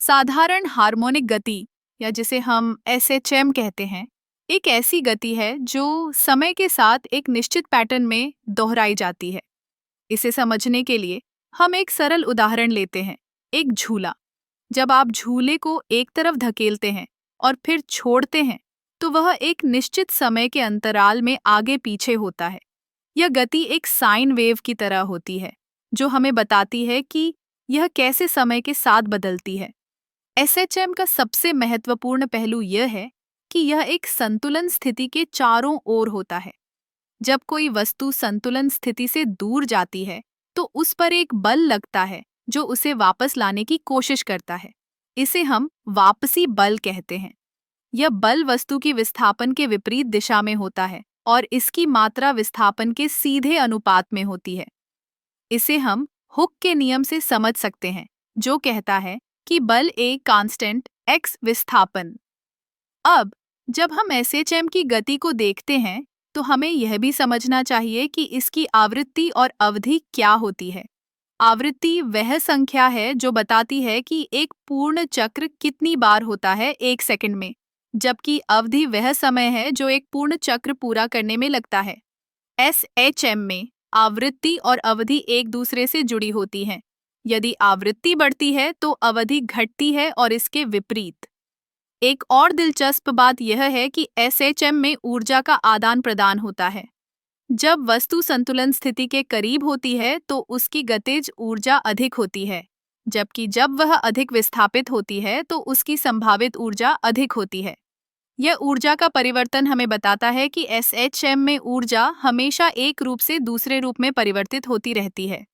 साधारण हार्मोनिक गति या जिसे हम एसएचएम कहते हैं, एक ऐसी गति है जो समय के साथ एक निश्चित पैटर्न में दोहराई जाती है। इसे समझने के लिए हम एक सरल उदाहरण लेते हैं, एक झूला। जब आप झूले को एक तरफ धकेलते हैं और फिर छोड़ते हैं, तो वह एक निश्चित समय के अंतराल में आगे पीछे होता है। यह गति एक साइन वेव की तरह होती है, जो हमें बताती है कि यह कैसे समय के साथ बदलती है। एसएचएम का सबसे महत्वपूर्ण पहलू यह है कि यह एक संतुलन स्थिति के चारों ओर होता है। जब कोई वस्तु संतुलन स्थिति से दूर जाती है, तो उस पर एक बल लगता है जो उसे वापस लाने की कोशिश करता है। इसे हम वापसी बल कहते हैं। यह बल वस्तु की विस्थापन के विपरीत दिशा में होता है और इसकी मात्रा विस्थापन के सीधे अनुपात में होती है। इसे हम हुक के नियम से समझ सकते हैं, जो कहता है कि बल ए कांस्टेंट एक्स विस्थापन। अब जब हम एसएचएम की गति को देखते हैं, तो हमें यह भी समझना चाहिए कि इसकी आवृत्ति और अवधि क्या होती है। आवृत्ति वह संख्या है जो बताती है कि एक पूर्ण चक्र कितनी बार होता है एक सेकंड में, जबकि अवधि वह समय है जो एक पूर्ण चक्र पूरा करने में लगता है। एसएचएम में आवृत्ति और अवधि एक दूसरे से जुड़ी होती हैं। यदि आवृत्ति बढ़ती है तो अवधि घटती है और इसके विपरीत। एक और दिलचस्प बात यह है कि एसएचएम में ऊर्जा का आदान प्रदान होता है। जब वस्तु संतुलन स्थिति के करीब होती है तो उसकी गतिज ऊर्जा अधिक होती है, जबकि जब वह अधिक विस्थापित होती है तो उसकी संभावित ऊर्जा अधिक होती है। यह ऊर्जा का परिवर्तन हमें बताता है कि एसएचएम में ऊर्जा हमेशा एक रूप से दूसरे रूप में परिवर्तित होती रहती है।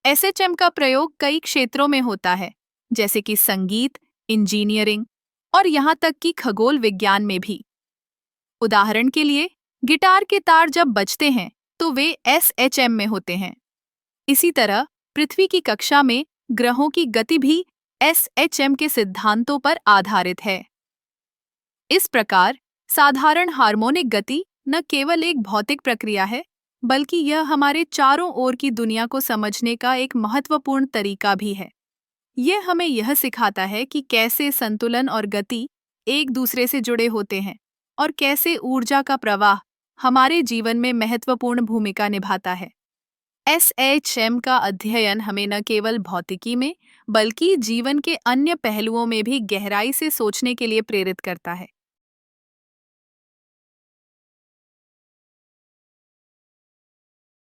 एसएचएम का प्रयोग कई क्षेत्रों में होता है, जैसे कि संगीत, इंजीनियरिंग और यहाँ तक कि खगोल विज्ञान में भी। उदाहरण के लिए, गिटार के तार जब बजते हैं तो वे एसएचएम में होते हैं। इसी तरह पृथ्वी की कक्षा में ग्रहों की गति भी एसएचएम के सिद्धांतों पर आधारित है। इस प्रकार साधारण हार्मोनिक गति न केवल एक भौतिक प्रक्रिया है, बल्कि यह हमारे चारों ओर की दुनिया को समझने का एक महत्वपूर्ण तरीका भी है। यह हमें यह सिखाता है कि कैसे संतुलन और गति एक दूसरे से जुड़े होते हैं और कैसे ऊर्जा का प्रवाह हमारे जीवन में महत्वपूर्ण भूमिका निभाता है। एसएचएम का अध्ययन हमें न केवल भौतिकी में, बल्कि जीवन के अन्य पहलुओं में भी गहराई से सोचने के लिए प्रेरित करता है।